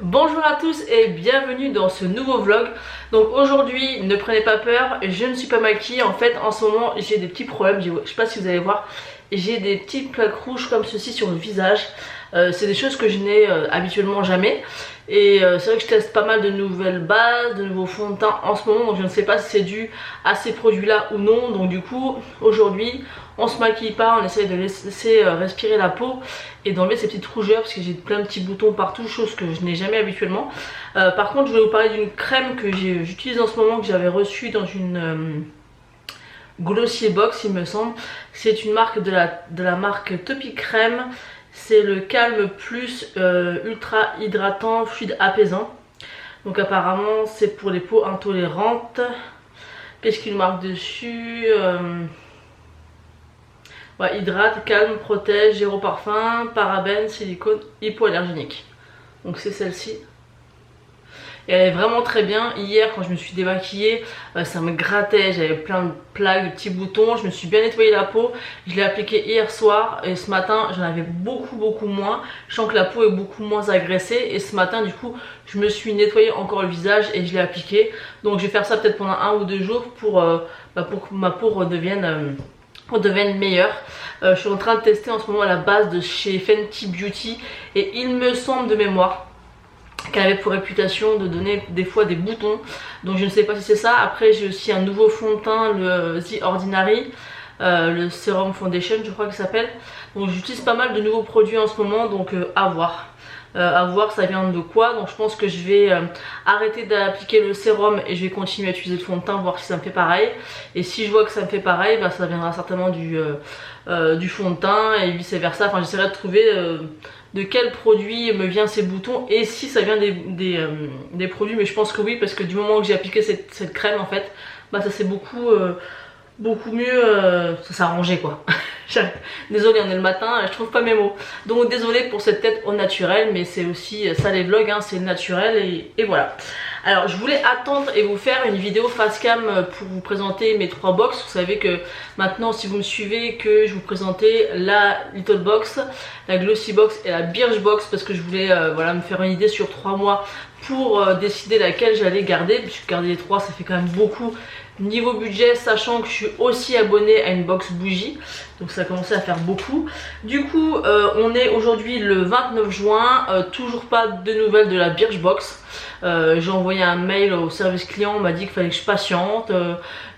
Bonjour à tous et bienvenue dans ce nouveau vlog. Donc aujourd'hui, ne prenez pas peur, je ne suis pas maquillée. En fait, en ce moment, j'ai des petits problèmes. Je sais pas si vous allez voir, j'ai des petites plaques rouges comme ceci sur le visage. C'est des choses que je n'ai habituellement jamais. Et c'est vrai que je teste pas mal de nouvelles bases, de nouveaux fonds de teint en ce moment. Donc je ne sais pas si c'est dû à ces produits là ou non. Donc du coup, aujourd'hui, on se maquille pas, on essaie de laisser respirer la peau et d'enlever ces petites rougeurs parce que j'ai plein de petits boutons partout, chose que je n'ai jamais habituellement. Par contre, je vais vous parler d'une crème que j'utilise en ce moment, que j'avais reçue dans une Glossier Box il me semble. C'est une marque de la marque Topi Crème. C'est le Calme Plus ultra hydratant fluide apaisant. Donc apparemment c'est pour les peaux intolérantes. Qu'est-ce qu'il marque dessus? Ouais, hydrate, calme, protège, zéro parfum, parabènes, silicone, hypoallergénique. Donc c'est celle-ci. Et elle est vraiment très bien. Hier quand je me suis démaquillée, ça me grattait, j'avais plein de plaques, de petits boutons. Je me suis bien nettoyé la peau. Je l'ai appliquée hier soir et ce matin j'en avais beaucoup moins. Je sens que la peau est beaucoup moins agressée. Et ce matin du coup je me suis nettoyé encore le visage et je l'ai appliqué. Donc je vais faire ça peut-être pendant 1 ou 2 jours pour que ma peau redevienne meilleure. Je suis en train de tester en ce moment la base de chez Fenty Beauty et il me semble de mémoire qu'elle avait pour réputation de donner des fois des boutons, donc je ne sais pas si c'est ça. Après j'ai aussi un nouveau fond de teint, le The Ordinary, le Serum Foundation je crois qu'il s'appelle. Donc j'utilise pas mal de nouveaux produits en ce moment, donc à voir. Ça vient de quoi. Donc je pense que je vais arrêter d'appliquer le sérum et je vais continuer à utiliser le fond de teint, voir si ça me fait pareil. Et si je vois que ça me fait pareil, bah, ça viendra certainement du fond de teint et vice versa. Enfin j'essaierai de trouver de quel produit me vient ces boutons et si ça vient des produits. Mais je pense que oui, parce que du moment que j'ai appliqué cette crème en fait, bah ça s'est beaucoup mieux, ça s'est arrangé quoi. Désolée, on est le matin, je trouve pas mes mots. Donc désolée pour cette tête au naturel, mais c'est aussi ça les vlogs, hein, c'est le naturel et voilà. Alors je voulais attendre et vous faire une vidéo face cam pour vous présenter mes 3 box. Vous savez que maintenant si vous me suivez que je vous présentais la Little Box, la Glossy Box et la Birch Box, parce que je voulais voilà, me faire une idée sur 3 mois pour décider laquelle j'allais garder, puisque garder les 3 ça fait quand même beaucoup niveau budget, sachant que je suis aussi abonnée à une box bougie, donc ça a commencé à faire beaucoup. Du coup on est aujourd'hui le 29 juin, toujours pas de nouvelles de la Birch Box. J'ai envoyé un mail au service client, on m'a dit qu'il fallait que je patiente,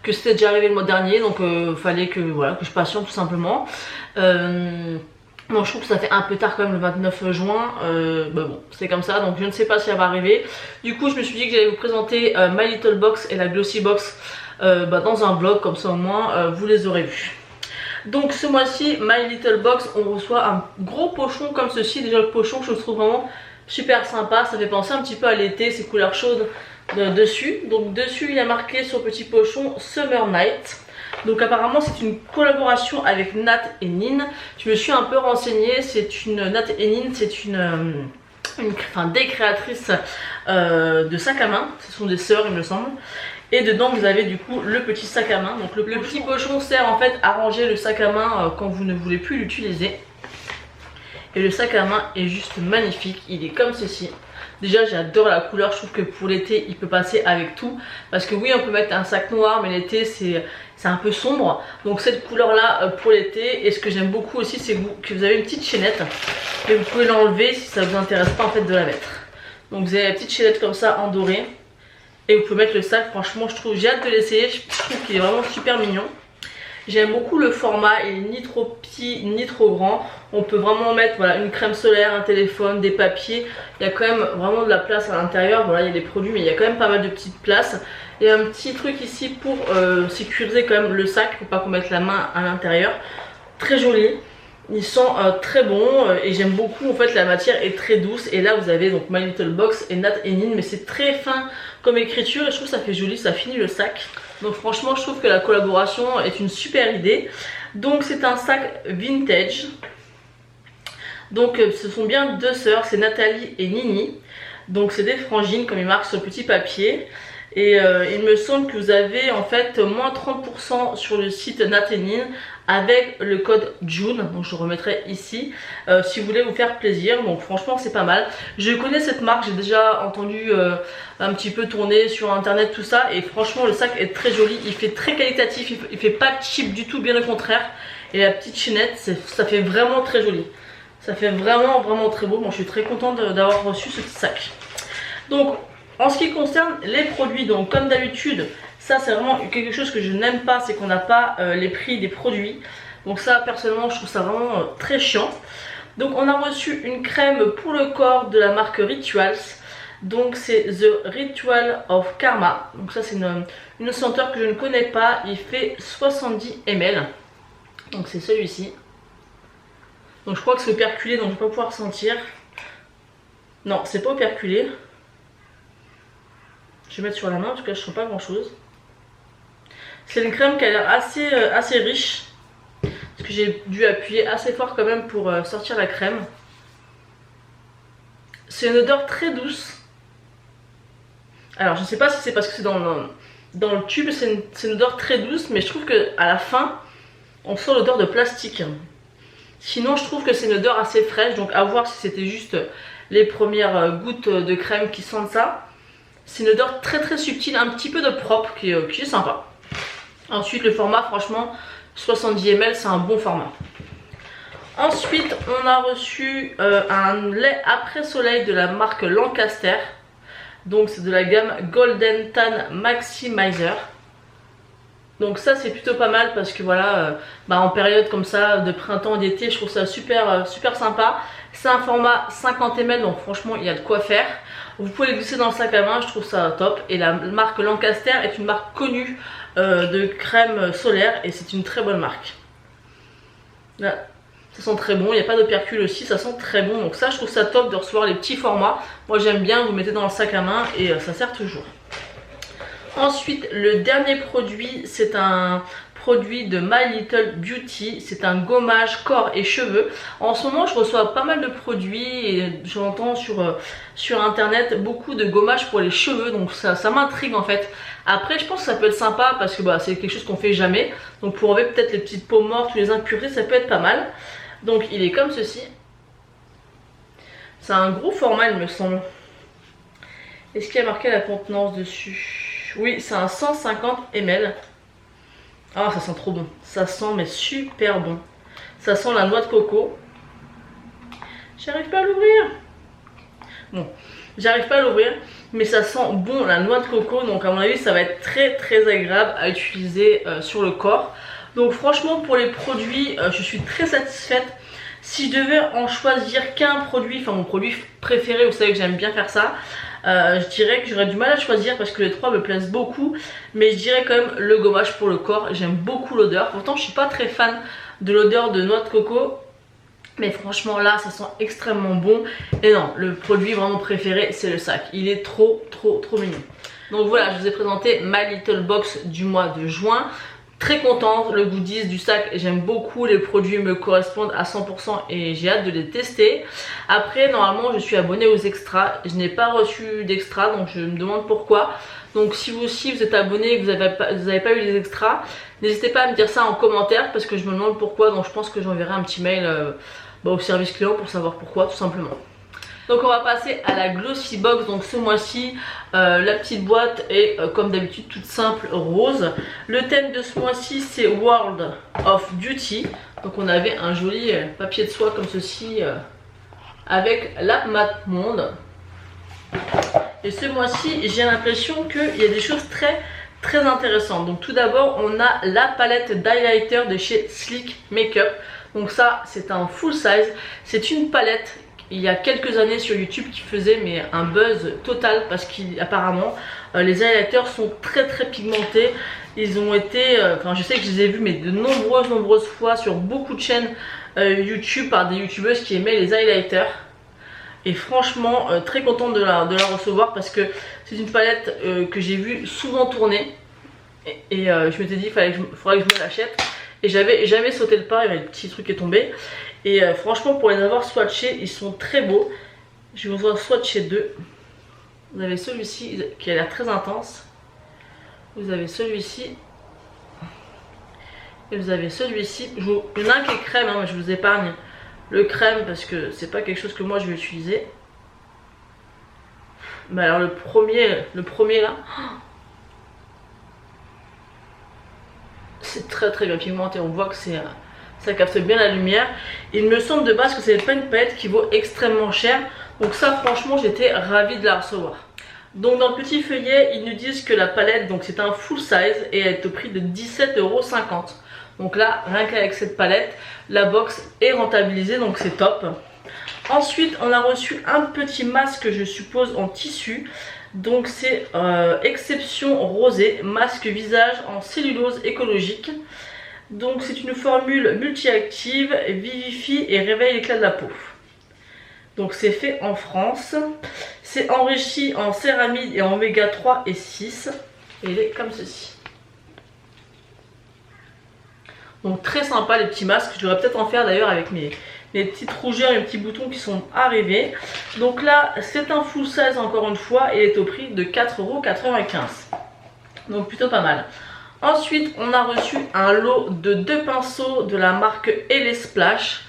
que c'était déjà arrivé le mois dernier, donc fallait que, voilà, que je patiente tout simplement. Bon, je trouve que ça fait un peu tard quand même le 29 juin, bah bon, c'est comme ça, donc je ne sais pas si elle va arriver. Du coup je me suis dit que j'allais vous présenter My Little Box et la Glossy Box dans un vlog, comme ça au moins vous les aurez vus. Donc ce mois-ci, My Little Box, on reçoit un gros pochon comme ceci. Déjà le pochon je le trouve vraiment super sympa, ça fait penser un petit peu à l'été, ces couleurs chaudes dessus. Donc dessus il y a marqué sur le petit pochon Summer Night. Donc apparemment c'est une collaboration avec Nat et Nin. Je me suis un peu renseignée, c'est une Nat et Nin, c'est des créatrices de sacs à main. Ce sont des sœurs il me semble. Et dedans vous avez du coup le petit sac à main. Donc le petit pochon sert en fait à ranger le sac à main quand vous ne voulez plus l'utiliser. Et le sac à main est juste magnifique, il est comme ceci. Déjà j'adore la couleur, je trouve que pour l'été il peut passer avec tout. Parce que oui on peut mettre un sac noir, mais l'été c'est un peu sombre. Donc cette couleur là pour l'été. Et ce que j'aime beaucoup aussi c'est que vous avez une petite chaînette. Et vous pouvez l'enlever si ça vous intéresse pas en fait de la mettre. Donc vous avez la petite chaînette comme ça en doré. Et vous pouvez mettre le sac, franchement je trouve, j'ai hâte de l'essayer, je trouve qu'il est vraiment super mignon. J'aime beaucoup le format, il est ni trop petit ni trop grand. On peut vraiment mettre voilà, une crème solaire, un téléphone, des papiers. Il y a quand même vraiment de la place à l'intérieur. Voilà, il y a des produits mais il y a quand même pas mal de petites places. Il y a un petit truc ici pour sécuriser quand même le sac, pour pas qu'on mette la main à l'intérieur. Très joli. Il sent très bon et j'aime beaucoup, en fait la matière est très douce. Et là vous avez donc My Little Box et Nat et Nin, mais c'est très fin comme écriture et je trouve que ça fait joli, ça finit le sac. Donc franchement je trouve que la collaboration est une super idée. Donc c'est un sac vintage. Donc ce sont bien 2 sœurs, c'est Nathalie et Nini. Donc c'est des frangines comme il marque sur le petit papier. Et il me semble que vous avez en fait moins 30% sur le site Natenin avec le code June, donc je le remettrai ici si vous voulez vous faire plaisir. Donc franchement c'est pas mal. Je connais cette marque, j'ai déjà entendu un petit peu tourner sur internet tout ça, et franchement le sac est très joli, il fait très qualitatif, il fait pas cheap du tout, bien au contraire. Et la petite chaînette, ça fait vraiment très joli, ça fait vraiment très beau. Moi je suis très contente d'avoir reçu ce petit sac. Donc en ce qui concerne les produits, donc comme d'habitude, ça c'est vraiment quelque chose que je n'aime pas, c'est qu'on n'a pas les prix des produits. Donc ça personnellement je trouve ça vraiment très chiant. Donc on a reçu une crème pour le corps de la marque Rituals. Donc c'est The Ritual of Karma. Donc ça c'est une senteur que je ne connais pas, il fait 70 ml. Donc c'est celui-ci. Donc je crois que c'est operculé, donc je ne vais pas pouvoir sentir. Non, c'est pas operculé. Je vais mettre sur la main parce que là je ne sens pas grand chose. C'est une crème qui a l'air assez riche. Parce que j'ai dû appuyer assez fort quand même pour sortir la crème. C'est une odeur très douce. Alors je ne sais pas si c'est parce que c'est dans le tube, c'est une odeur très douce. Mais je trouve qu'à la fin, on sent l'odeur de plastique. Sinon je trouve que c'est une odeur assez fraîche. Donc à voir si c'était juste les premières gouttes de crème qui sentent ça. C'est une odeur très subtile, un petit peu de propre qui est sympa. Ensuite le format, franchement 70 ml c'est un bon format. Ensuite on a reçu un lait après soleil de la marque Lancaster. Donc c'est de la gamme Golden Tan Maximizer. Donc ça c'est plutôt pas mal parce que voilà, en période comme ça de printemps, d'été, je trouve ça super sympa. C'est un format 50 ml, donc franchement il y a de quoi faire. Vous pouvez le glisser dans le sac à main, je trouve ça top. Et la marque Lancaster est une marque connue de crème solaire et c'est une très bonne marque. Là, ça sent très bon, il n'y a pas d'opercule aussi, ça sent très bon. Donc ça je trouve ça top de recevoir les petits formats. Moi j'aime bien, vous mettez dans le sac à main et ça sert toujours. Ensuite le dernier produit, c'est un produit de My Little Beauty, c'est un gommage corps et cheveux. En ce moment je reçois pas mal de produits et j'entends sur internet beaucoup de gommage pour les cheveux, donc ça m'intrigue en fait. Après je pense que ça peut être sympa parce que c'est quelque chose qu'on fait jamais, donc pour enlever peut-être les petites peaux mortes ou les impuretés ça peut être pas mal. Donc il est comme ceci, c'est un gros format il me semble. Est-ce qu'il y a marqué la contenance dessus? Oui, c'est un 150 ml. Ah, ça sent trop bon. Ça sent mais super bon. Ça sent la noix de coco. J'arrive pas à l'ouvrir. Bon, j'arrive pas à l'ouvrir. Mais ça sent bon la noix de coco. Donc à mon avis ça va être très agréable à utiliser sur le corps. Donc franchement pour les produits je suis très satisfaite. Si je devais en choisir qu'un produit, enfin mon produit préféré, vous savez que j'aime bien faire ça, je dirais que j'aurais du mal à choisir parce que les trois me plaisent beaucoup. Mais je dirais quand même le gommage pour le corps, j'aime beaucoup l'odeur. Pourtant je suis pas très fan de l'odeur de noix de coco, mais franchement là ça sent extrêmement bon. Et non, le produit vraiment préféré c'est le sac, il est trop mignon. Donc voilà, je vous ai présenté ma little box du mois de juin. Très contente, le goodies du sac, j'aime beaucoup, les produits me correspondent à 100% et j'ai hâte de les tester. Après normalement je suis abonnée aux extras, je n'ai pas reçu d'extras donc je me demande pourquoi. Donc si vous aussi vous êtes abonné et que vous n'avez pas eu les extras, n'hésitez pas à me dire ça en commentaire parce que je me demande pourquoi. Donc je pense que j'enverrai un petit mail au service client pour savoir pourquoi tout simplement. Donc on va passer à la Glossy Box. Donc ce mois-ci la petite boîte est comme d'habitude toute simple rose. Le thème de ce mois-ci c'est World of Beauty. Donc on avait un joli papier de soie comme ceci avec la Mat Monde. Et ce mois-ci j'ai l'impression qu'il y a des choses très intéressantes. Donc tout d'abord on a la palette d'highlighter de chez Sleek Makeup. Donc ça c'est un full size. C'est une palette il y a quelques années sur YouTube qui faisait un buzz total parce qu'apparemment les highlighters sont très pigmentés. Ils ont été, je sais que je les ai vus mais de nombreuses fois sur beaucoup de chaînes YouTube par des youtubeuses qui aimaient les highlighters. Et franchement très contente de la recevoir parce que c'est une palette que j'ai vu souvent tourner. Et je m'étais dit faudrait que je me l'achète. Et j'avais jamais sauté le pas, il y avait le petit truc qui est tombé. Et franchement pour les avoir swatchés ils sont très beaux. Je vais vous en swatcher deux. Vous avez celui-ci qui a l'air très intense. vous avez celui-ci. Et vous avez celui-ci. Il y en a un qui est crème, hein, mais je vous épargne le crème parce que c'est pas quelque chose que moi je vais utiliser. Mais alors le premier là, c'est très bien pigmenté. On voit que ça capte bien la lumière. Il me semble de base que c'est pas une palette qui vaut extrêmement cher. Donc ça franchement j'étais ravie de la recevoir. Donc dans le petit feuillet ils nous disent que la palette, donc c'est un full size et elle est au prix de 17,50 €. Donc là, rien qu'avec cette palette, la box est rentabilisée, donc c'est top. Ensuite, on a reçu un petit masque, je suppose, en tissu. Donc c'est Exception Rosée, masque visage en cellulose écologique. Donc c'est une formule multi-active, vivifie et réveille l'éclat de la peau. Donc c'est fait en France. C'est enrichi en céramide et en oméga 3 et 6. Et il est comme ceci. Donc très sympa les petits masques, je devrais peut-être en faire d'ailleurs avec mes petites rougeurs et mes petits boutons qui sont arrivés. Donc là c'est un full size encore une fois et il est au prix de 4,95 €. Donc plutôt pas mal. Ensuite on a reçu un lot de 2 pinceaux de la marque LA Splash.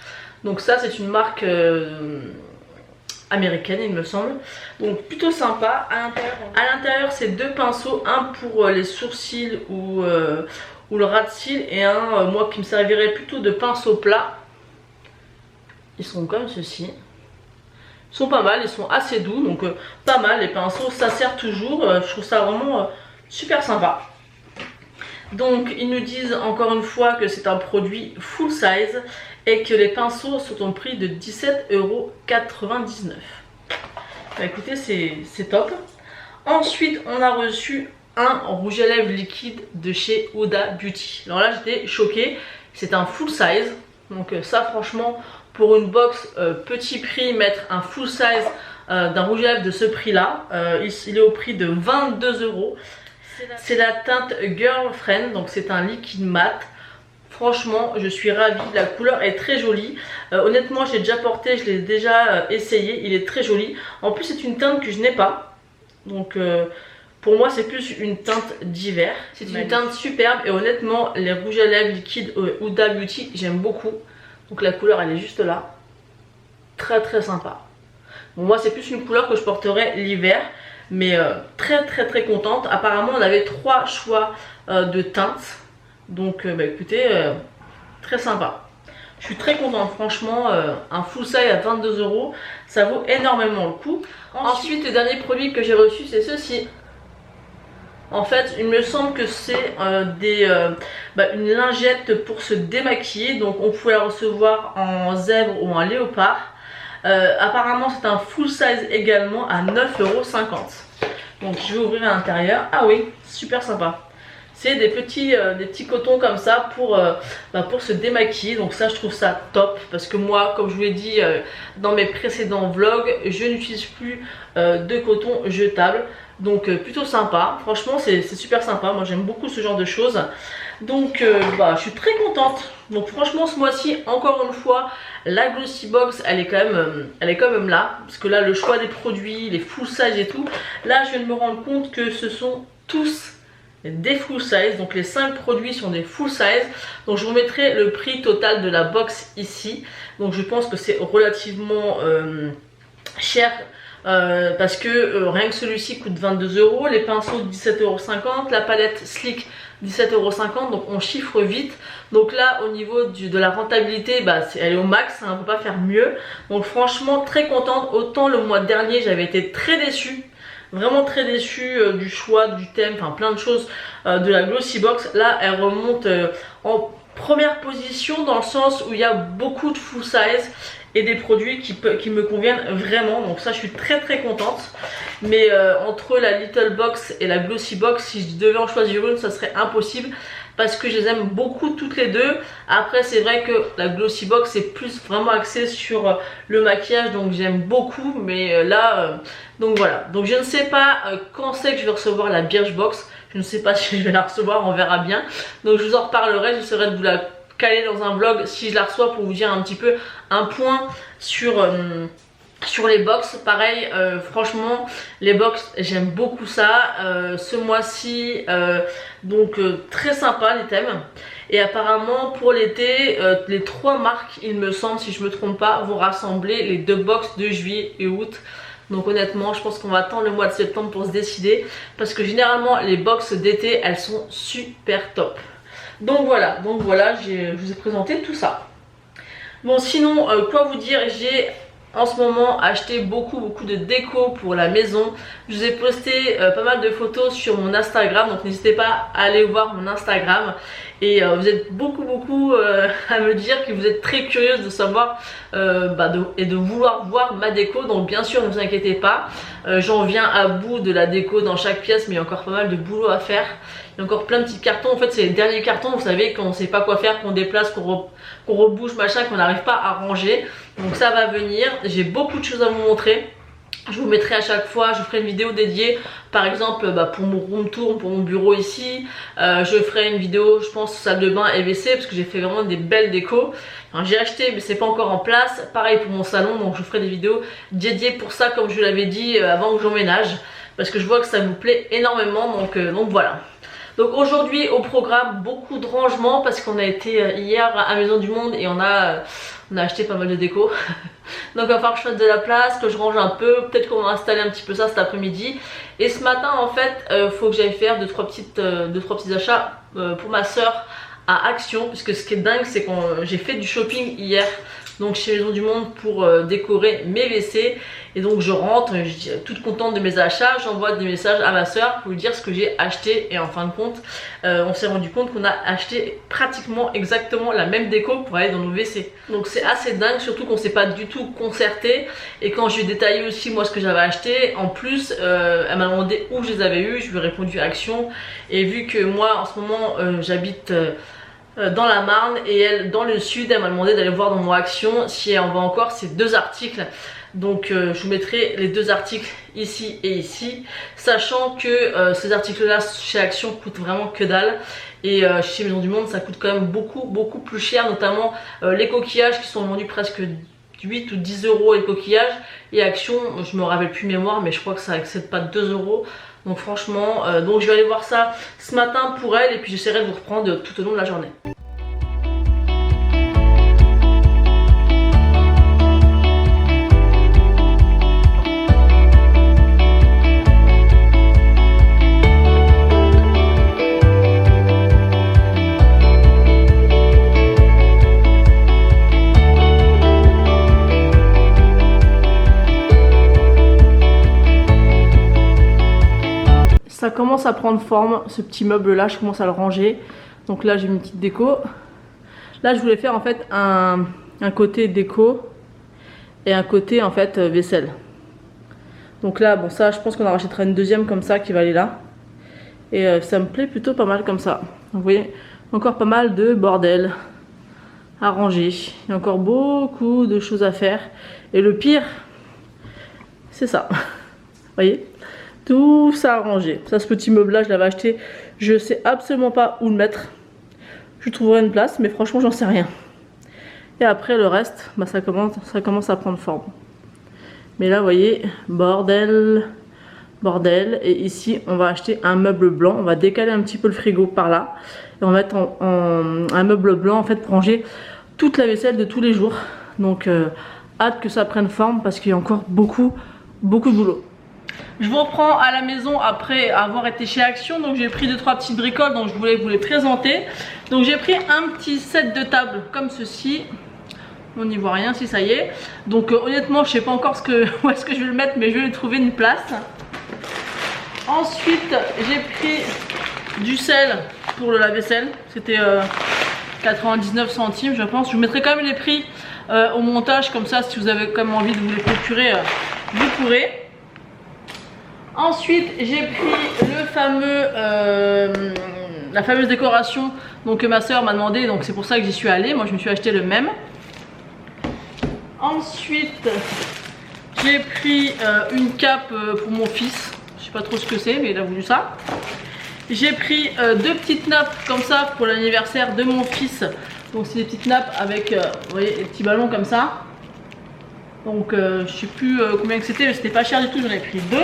Donc ça c'est une marque américaine il me semble. Donc plutôt sympa. À l'intérieur c'est 2 pinceaux, un pour les sourcils ou le ras de cils et un moi qui me servirait plutôt de pinceau plat. Ils sont comme ceci. Ils sont pas mal, ils sont assez doux, donc pas mal les pinceaux, ça sert toujours. Je trouve ça vraiment super sympa. Donc ils nous disent encore une fois que c'est un produit full size et que les pinceaux sont au prix de 17,99 €. Bah écoutez, c'est top. Ensuite on a reçu un rouge à lèvres liquide de chez Huda Beauty. Alors là j'étais choquée, c'est un full size. Donc ça franchement pour une box petit prix, mettre un full size d'un rouge à lèvres de ce prix là, il est au prix de 22 €. C'est la teinte Girlfriend, donc c'est un liquide mat. Franchement je suis ravie, la couleur est très jolie. Honnêtement je l'ai déjà porté, je l'ai déjà essayé, il est très joli. En plus c'est une teinte que je n'ai pas. Donc pour moi c'est plus une teinte d'hiver. C'est une teinte superbe et honnêtement les rouges à lèvres liquides Huda Beauty j'aime beaucoup. Donc la couleur elle est juste là. Très sympa. Bon, moi c'est plus une couleur que je porterai l'hiver. Mais très contente. Apparemment on avait 3 choix de teintes. Donc bah écoutez, très sympa. Je suis très contente franchement, un full size à 22 €, ça vaut énormément le coup. Ensuite le dernier produit que j'ai reçu c'est ceci. En fait il me semble que c'est une lingette pour se démaquiller. Donc on pouvait la recevoir en zèbre ou en léopard. Apparemment c'est un full size également à 9,50 €. Donc je vais ouvrir à l'intérieur. Ah oui, super sympa. C'est des petits cotons comme ça pour se démaquiller. Donc ça je trouve ça top. Parce que moi comme je vous l'ai dit dans mes précédents vlogs, je n'utilise plus de coton jetable. Donc plutôt sympa. Franchement c'est super sympa. Moi j'aime beaucoup ce genre de choses. Donc je suis très contente. Donc franchement ce mois-ci encore une fois la Glossy Box elle est quand même là. Parce que là le choix des produits, les full size et tout. Là je viens de me rendre compte que ce sont tous des full size. Donc les 5 produits sont des full size. Donc je vous mettrai le prix total de la box ici. Donc je pense que c'est relativement cher. Parce que rien que celui-ci coûte 22 €, les pinceaux 17,50 €, la palette Sleek 17,50 €, donc on chiffre vite. Donc là au niveau de la rentabilité, elle est au max, on ne peut pas faire mieux. Donc franchement très contente. Autant le mois dernier j'avais été très déçue, vraiment très déçue du choix, du thème, enfin plein de choses de la Glossy Box. Là elle remonte en première position dans le sens où il y a beaucoup de full size et des produits qui me conviennent vraiment. Donc ça je suis très contente. Mais entre la Little Box et la Glossy Box, si je devais en choisir une ça serait impossible. Parce que je les aime beaucoup toutes les deux. Après c'est vrai que la Glossy Box est plus vraiment axée sur le maquillage. Donc j'aime beaucoup. Mais donc voilà. Donc je ne sais pas quand c'est que je vais recevoir la Birchbox. Je ne sais pas si je vais la recevoir, on verra bien. Donc je vous en reparlerai, j'essaierai de vous la caler dans un vlog si je la reçois pour vous dire un petit peu un point sur Sur les box, pareil, franchement, les box, j'aime beaucoup ça. Ce mois-ci, donc très sympa les thèmes. Et apparemment, pour l'été, les 3 marques, il me semble, si je me trompe pas, vont rassembler les 2 box de juillet et août. Donc honnêtement, je pense qu'on va attendre le mois de septembre pour se décider. Parce que généralement, les box d'été, elles sont super top. Donc voilà, je vous ai présenté tout ça. Bon, sinon, quoi vous dire, j'ai en ce moment acheté beaucoup de déco pour la maison. Je vous ai posté pas mal de photos sur mon Instagram, donc n'hésitez pas à aller voir mon Instagram. Et vous êtes beaucoup à me dire que vous êtes très curieuse de savoir et de vouloir voir ma déco. Donc bien sûr, ne vous inquiétez pas, j'en viens à bout de la déco dans chaque pièce, mais il y a encore pas mal de boulot à faire. Il y a encore plein de petits cartons. En fait, c'est les derniers cartons, vous savez, quand on ne sait pas quoi faire, qu'on déplace, qu'on rebouge, machin, qu'on n'arrive pas à ranger. Donc ça va venir. J'ai beaucoup de choses à vous montrer. Je vous mettrai à chaque fois, je ferai une vidéo dédiée, par exemple pour mon room tour, pour mon bureau ici. Je ferai une vidéo, je pense, salle de bain et WC, parce que j'ai fait vraiment des belles décos. J'ai acheté, mais c'est pas encore en place. Pareil pour mon salon, donc je ferai des vidéos dédiées pour ça, comme je l'avais dit avant que j'emménage, parce que je vois que ça vous plaît énormément, donc voilà. Donc aujourd'hui au programme, beaucoup de rangements, parce qu'on a été hier à Maison du Monde et on a acheté pas mal de déco. Donc il va falloir que je fasse de la place, que je range un peu, peut-être qu'on va installer un petit peu ça cet après-midi. Et ce matin en fait, faut que j'aille faire 2-3 petits achats pour ma soeur à Action, puisque ce qui est dingue c'est que j'ai fait du shopping hier, donc chez Maison du Monde, pour décorer mes WC. Et donc je rentre, je suis toute contente de mes achats, j'envoie des messages à ma soeur pour lui dire ce que j'ai acheté. Et en fin de compte, on s'est rendu compte qu'on a acheté pratiquement exactement la même déco pour aller dans nos WC. Donc c'est assez dingue, surtout qu'on s'est pas du tout concerté. Et quand j'ai détaillé aussi moi ce que j'avais acheté, en plus elle m'a demandé où je les avais eu, je lui ai répondu Action. Et vu que moi en ce moment j'habite dans la Marne et elle dans le sud, elle m'a demandé d'aller voir dans mon Action si elle envoie encore ces 2 articles. Donc je vous mettrai les 2 articles ici et ici, sachant que ces articles là chez Action coûtent vraiment que dalle. Et chez Maison du Monde ça coûte quand même beaucoup plus cher, notamment les coquillages qui sont vendus presque 8 ou 10 euros les coquillages. Et Action, je me rappelle plus mémoire, mais je crois que ça excède pas 2 euros. Donc franchement, donc je vais aller voir ça ce matin pour elle, et puis j'essaierai de vous reprendre tout au long de la journée. Ça commence à prendre forme, ce petit meuble là, je commence à le ranger. Donc là j'ai une petite déco. Là je voulais faire en fait un côté déco et un côté en fait vaisselle. Donc là bon, ça je pense qu'on en rachètera une deuxième comme ça qui va aller là. Et ça me plaît plutôt pas mal comme ça. Donc vous voyez, encore pas mal de bordel à ranger. Il y a encore beaucoup de choses à faire. Et le pire, c'est ça. Vous voyez, tout ça à ranger. Ça, ce petit meuble là je l'avais acheté, je sais absolument pas où le mettre. Je trouverai une place, mais franchement j'en sais rien. Et après le reste, bah, ça commence à prendre forme. Mais là vous voyez, bordel. Et ici on va acheter un meuble blanc. On va décaler un petit peu le frigo par là. Et on va mettre un meuble blanc en fait pour ranger toute la vaisselle de tous les jours. Donc hâte que ça prenne forme, parce qu'il y a encore beaucoup de boulot. Je vous reprends à la maison après avoir été chez Action. Donc j'ai pris 2-3 petites bricoles, donc je voulais vous les présenter. Donc j'ai pris un petit set de table comme ceci. On n'y voit rien, si ça y est. Donc honnêtement je sais pas encore où est-ce que je vais le mettre, mais je vais lui trouver une place. Ensuite j'ai pris du sel pour le lave-vaisselle. C'était 99 centimes je pense. Je vous mettrai quand même les prix au montage, comme ça si vous avez quand même envie de vous les procurer, vous pourrez. Ensuite j'ai pris la fameuse décoration donc, que ma soeur m'a demandé, donc c'est pour ça que j'y suis allée. Moi je me suis acheté le même. Ensuite j'ai pris une cape pour mon fils. Je sais pas trop ce que c'est, mais il a voulu ça. J'ai pris 2 petites nappes comme ça pour l'anniversaire de mon fils. Donc c'est des petites nappes avec vous voyez, des petits ballons comme ça. Donc je sais plus combien que c'était, mais c'était pas cher du tout, j'en ai pris 2.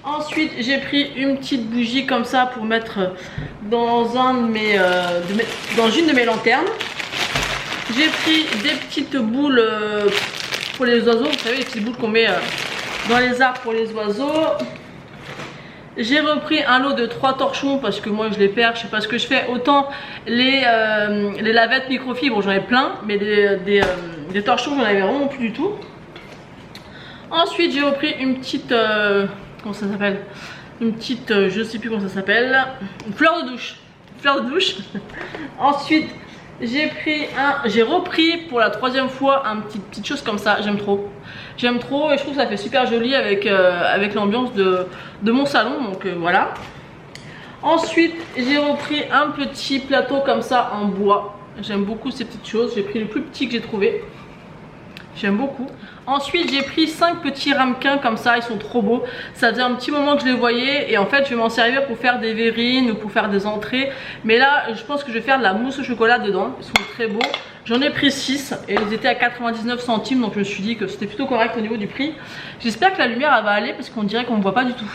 Ensuite j'ai pris une petite bougie comme ça pour mettre dans dans une de mes lanternes. J'ai pris des petites boules pour les oiseaux, vous savez les petites boules qu'on met dans les arbres pour les oiseaux. J'ai repris un lot de 3 torchons parce que moi je les perds, je sais pas ce que je fais. Autant les lavettes microfibres j'en ai plein, mais des torchons j'en avais vraiment plus du tout. Ensuite j'ai repris une petite, comment ça s'appelle, une petite, je sais plus comment ça s'appelle, une fleur de douche. Fleur de douche. Ensuite j'ai repris pour la 3e fois une petite chose comme ça, j'aime trop. J'aime trop et je trouve que ça fait super joli avec l'ambiance de mon salon, donc voilà. Ensuite j'ai repris un petit plateau comme ça en bois. J'aime beaucoup ces petites choses, j'ai pris le plus petit que j'ai trouvé. J'aime beaucoup. Ensuite j'ai pris 5 petits ramequins comme ça, ils sont trop beaux. Ça faisait un petit moment que je les voyais et en fait je vais m'en servir pour faire des verrines ou pour faire des entrées. Mais là je pense que je vais faire de la mousse au chocolat dedans, ils sont très beaux. J'en ai pris 6 et ils étaient à 99 centimes, donc je me suis dit que c'était plutôt correct au niveau du prix. J'espère que la lumière elle va aller parce qu'on dirait qu'on ne voit pas du tout.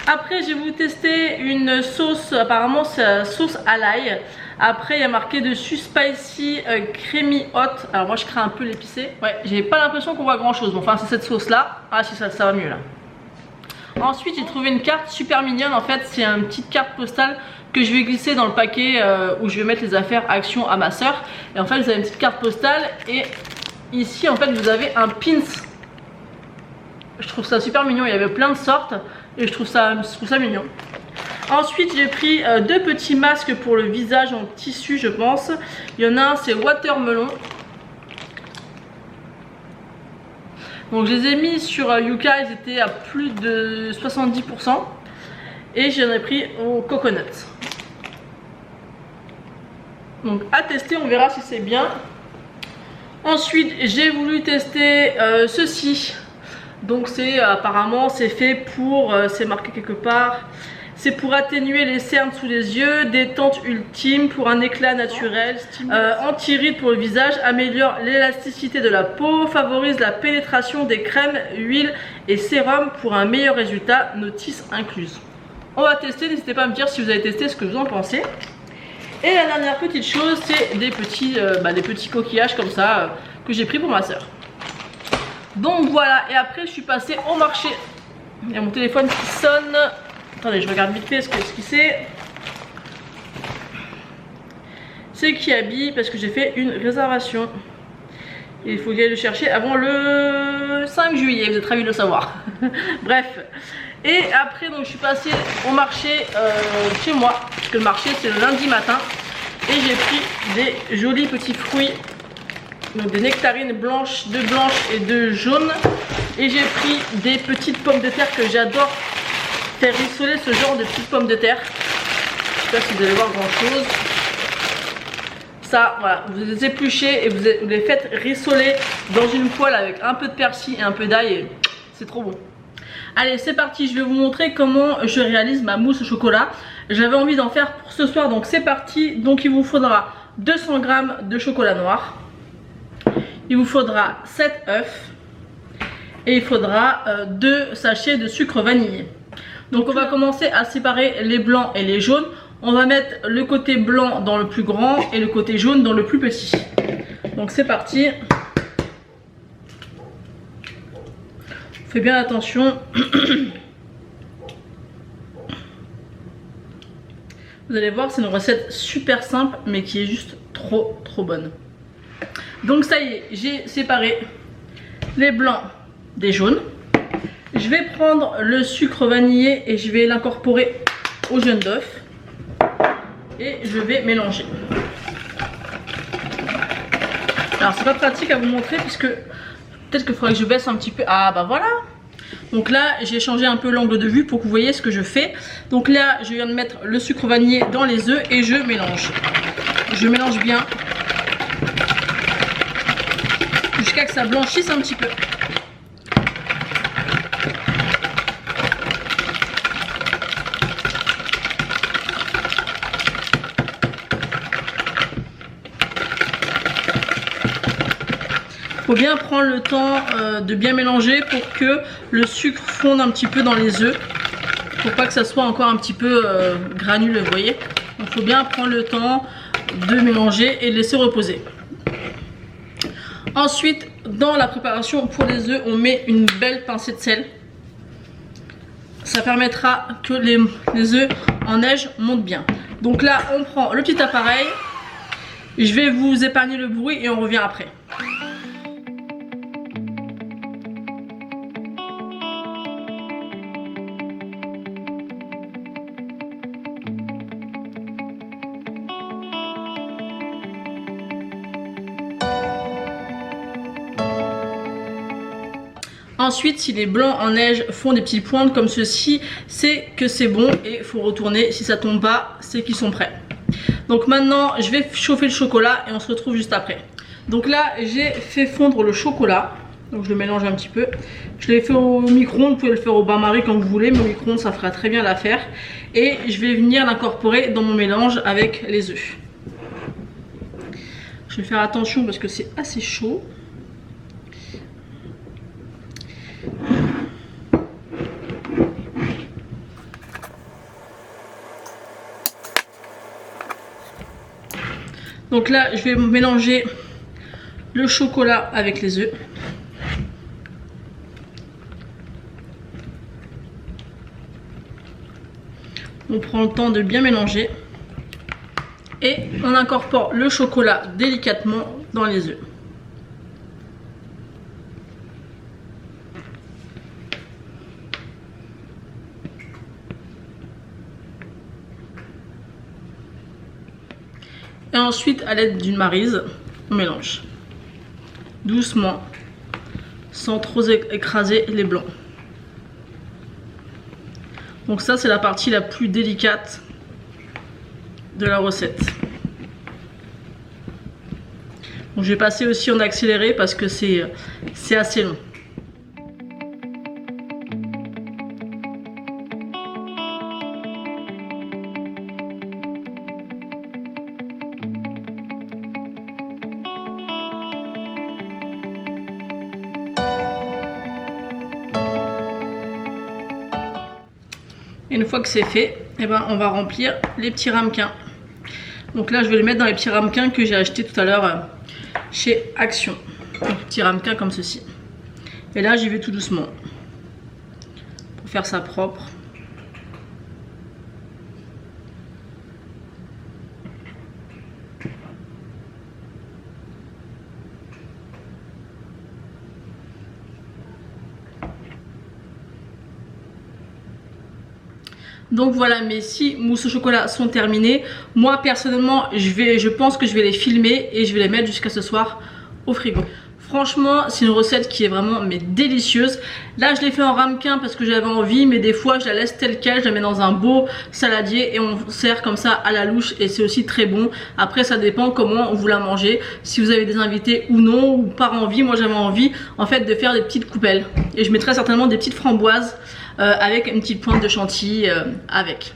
Après j'ai voulu tester une sauce, apparemment c'est la sauce à l'ail. Après il y a marqué dessus spicy creamy hot. Alors moi je crains un peu l'épicé. Ouais, j'ai pas l'impression qu'on voit grand chose. Bon, enfin c'est cette sauce là. Ah si, ça va mieux là. Ensuite j'ai trouvé une carte super mignonne. En fait c'est une petite carte postale que je vais glisser dans le paquet où je vais mettre les affaires Action à ma soeur. Et en fait vous avez une petite carte postale et ici en fait vous avez un pins. Je trouve ça super mignon, il y avait plein de sortes et je trouve ça mignon. Ensuite j'ai pris 2 petits masques pour le visage en tissu je pense. Il y en a un c'est watermelon. Donc je les ai mis sur Yuka, ils étaient à plus de 70%. Et j'en ai pris au coconut. Donc à tester, on verra si c'est bien. Ensuite j'ai voulu tester ceci. Donc c'est apparemment c'est fait pour, c'est marqué quelque part. C'est pour atténuer les cernes sous les yeux, détente ultime pour un éclat naturel, anti-rides pour le visage, améliore l'élasticité de la peau, favorise la pénétration des crèmes, huiles et sérums pour un meilleur résultat, notice incluse. On va tester, n'hésitez pas à me dire si vous avez testé ce que vous en pensez. Et la dernière petite chose, c'est des petits coquillages comme ça que j'ai pris pour ma soeur. Donc voilà, et après je suis passée au marché. Il y a mon téléphone qui sonne. Attendez, je regarde vite fait ce qui c'est. C'est Kiabi parce que j'ai fait une réservation. Et il faut que j'aille le chercher avant le 5 juillet, vous êtes ravis de le savoir. Bref. Et après donc je suis passée au marché chez moi. Parce que le marché c'est le lundi matin. Et j'ai pris des jolis petits fruits. Donc des nectarines blanches, 2 blanches et 2 jaunes. Et j'ai pris des petites pommes de terre que j'adore faire rissoler, ce genre de petites pommes de terre. Je sais pas si vous allez voir grand chose. Ça, voilà, vous les épluchez et vous les faites rissoler dans une poêle avec un peu de persil et un peu d'ail et c'est trop bon. Allez, c'est parti, je vais vous montrer comment je réalise ma mousse au chocolat. J'avais envie d'en faire pour ce soir, donc c'est parti. Donc il vous faudra 200 g de chocolat noir. Il vous faudra 7 œufs. Et il faudra 2 sachets de sucre vanillé. Donc on va commencer à séparer les blancs et les jaunes. On va mettre le côté blanc dans le plus grand et le côté jaune dans le plus petit. Donc c'est parti. Faites bien attention. Vous allez voir, c'est une recette super simple mais qui est juste trop bonne. Donc ça y est, j'ai séparé les blancs des jaunes. Je vais prendre le sucre vanillé et je vais l'incorporer au jaune d'œuf. Et je vais mélanger. Alors c'est pas pratique à vous montrer puisque peut-être qu'il faudrait que je baisse un petit peu. Ah bah voilà. Donc là j'ai changé un peu l'angle de vue pour que vous voyez ce que je fais. Donc là je viens de mettre le sucre vanillé dans les œufs et je mélange. Je mélange bien jusqu'à que ça blanchisse un petit peu. faut bien prendre le temps de bien mélanger pour que le sucre fonde un petit peu dans les œufs. Pour pas que ça soit encore un petit peu granuleux, vous voyez. Donc il faut bien prendre le temps de mélanger et de laisser reposer. Ensuite, dans la préparation pour les œufs, on met une belle pincée de sel. Ça permettra que les œufs en neige montent bien. Donc là, on prend le petit appareil. Je vais vous épargner le bruit et on revient après. Ensuite, si les blancs en neige font des petites pointes comme ceci, c'est que c'est bon et il faut retourner. Si ça tombe pas, c'est qu'ils sont prêts. Donc maintenant, je vais chauffer le chocolat et on se retrouve juste après. Donc là, j'ai fait fondre le chocolat. Donc je le mélange un petit peu. Je l'ai fait au micro-ondes, vous pouvez le faire au bain-marie quand vous voulez, mais au micro-ondes ça fera très bien l'affaire. Et je vais venir l'incorporer dans mon mélange avec les œufs. Je vais faire attention parce que c'est assez chaud. Donc là, je vais mélanger le chocolat avec les œufs. On prend le temps de bien mélanger. Et on incorpore le chocolat délicatement dans les œufs. Et ensuite, à l'aide d'une maryse, on mélange doucement, sans trop écraser les blancs. Donc ça, c'est la partie la plus délicate de la recette. Donc, je vais passer aussi en accéléré parce que c'est assez long. Et une fois que c'est fait, eh ben, on va remplir les petits ramequins. Donc là, je vais les mettre dans les petits ramequins que j'ai acheté tout à l'heure chez Action. Donc, petits ramequins comme ceci. Et là, j'y vais tout doucement pour faire ça propre. Donc voilà, mes 6 mousses au chocolat sont terminées. Moi personnellement, je pense que je vais les filmer et je vais les mettre jusqu'à ce soir au frigo. Franchement, c'est une recette qui est vraiment délicieuse. Là, je l'ai fait en ramequin parce que j'avais envie, mais des fois, je la laisse telle quelle, je la mets dans un beau saladier et on sert comme ça à la louche et c'est aussi très bon. Après, ça dépend comment vous la mangez, si vous avez des invités ou non, ou par envie. Moi, j'avais envie en fait de faire des petites coupelles et je mettrai certainement des petites framboises avec une petite pointe de chantilly avec.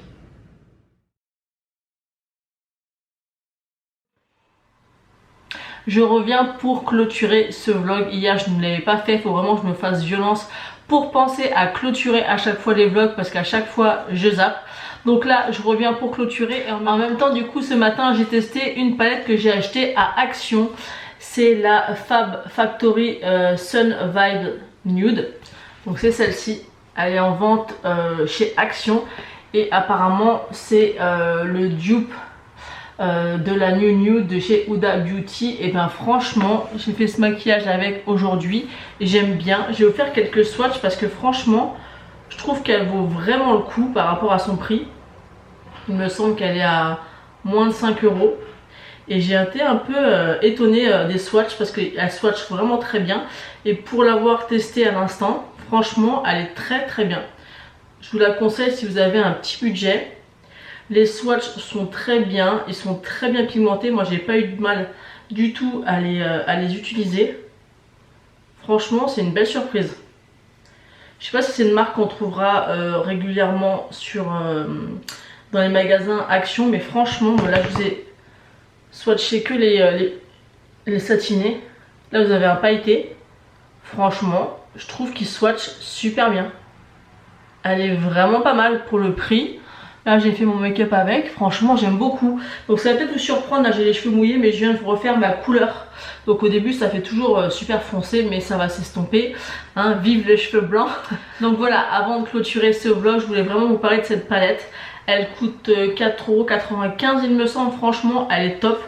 Je reviens pour clôturer ce vlog. Hier je ne l'avais pas fait, il faut vraiment que je me fasse violence pour penser à clôturer à chaque fois les vlogs parce qu'à chaque fois je zappe. Donc là je reviens pour clôturer et en même temps du coup ce matin j'ai testé une palette que j'ai achetée à Action. C'est la Fab Factory Sun Vibe Nude. Donc c'est celle-ci, elle est en vente chez Action et apparemment c'est le dupe de la New Nude de chez Huda Beauty. Et ben franchement j'ai fait ce maquillage avec aujourd'hui, j'aime bien. J'ai offert quelques swatchs parce que franchement je trouve qu'elle vaut vraiment le coup par rapport à son prix. Il me semble qu'elle est à moins de 5 € et j'ai été un peu étonnée des swatchs parce qu'elle swatch vraiment très bien et pour l'avoir testée à l'instant franchement elle est très très bien. Je vous la conseille si vous avez un petit budget. Les swatchs sont très bien, ils sont très bien pigmentés. Moi j'ai pas eu de mal du tout à les utiliser. Franchement c'est une belle surprise. Je sais pas si c'est une marque qu'on trouvera régulièrement dans les magasins Action, mais franchement là je vous ai swatché que les satinés. Là vous avez un pailleté. Franchement, je trouve qu'il swatch super bien. Elle est vraiment pas mal pour le prix. Là j'ai fait mon make-up avec, franchement j'aime beaucoup. Donc ça va peut-être vous surprendre, là j'ai les cheveux mouillés mais je viens de vous refaire ma couleur. Donc au début ça fait toujours super foncé mais ça va s'estomper. Hein, vive les cheveux blancs. Donc voilà, avant de clôturer ce vlog, je voulais vraiment vous parler de cette palette. Elle coûte 4,95 € il me semble, franchement elle est top.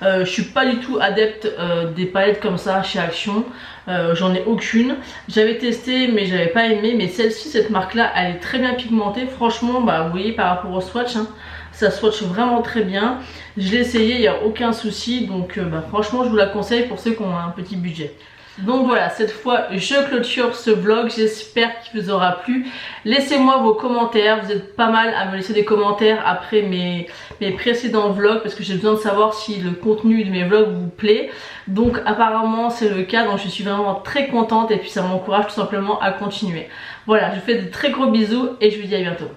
Je suis pas du tout adepte des palettes comme ça chez Action. J'en ai aucune. J'avais testé mais j'avais pas aimé. Mais celle-ci, cette marque là, elle est très bien pigmentée. Franchement, bah vous voyez par rapport au swatch, hein, ça swatch vraiment très bien. Je l'ai essayé, il n'y a aucun souci. Donc franchement je vous la conseille pour ceux qui ont un petit budget. Donc voilà, cette fois je clôture ce vlog, j'espère qu'il vous aura plu. Laissez-moi vos commentaires, vous êtes pas mal à me laisser des commentaires après mes précédents vlogs parce que j'ai besoin de savoir si le contenu de mes vlogs vous plaît. Donc apparemment c'est le cas, donc je suis vraiment très contente et puis ça m'encourage tout simplement à continuer. Voilà, je vous fais de très gros bisous et je vous dis à bientôt.